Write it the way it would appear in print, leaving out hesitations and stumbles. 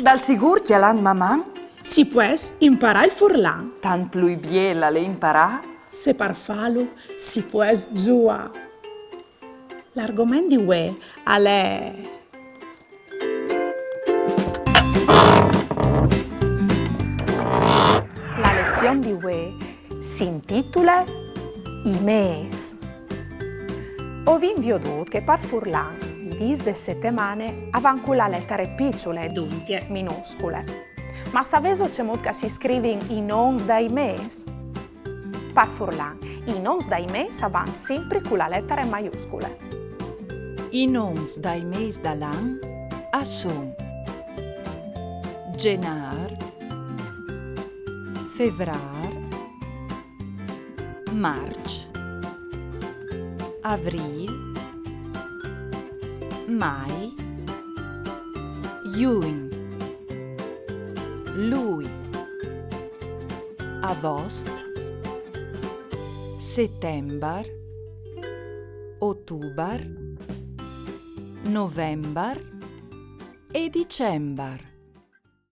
Dal sigur chialan maman? Si pues imparar il furlan. Tan plui biela le imparà? Se par falo si pues giua. L'argomento di ue è la lezione di ue si intitola I mes. Ho vinto che par furlan i dis de settimane avan con la lettere piccole, dunque minuscole. Ma sapevo c'è molto che si scrive i noms dei mes? Per furlan, i noms dei mes avan sempre con la lettera maiuscole. I noms dai mes de l'any són genar, febrar, març, avril, mai, juny, lui, agost, settembre, ottobre, novembre e dicembre.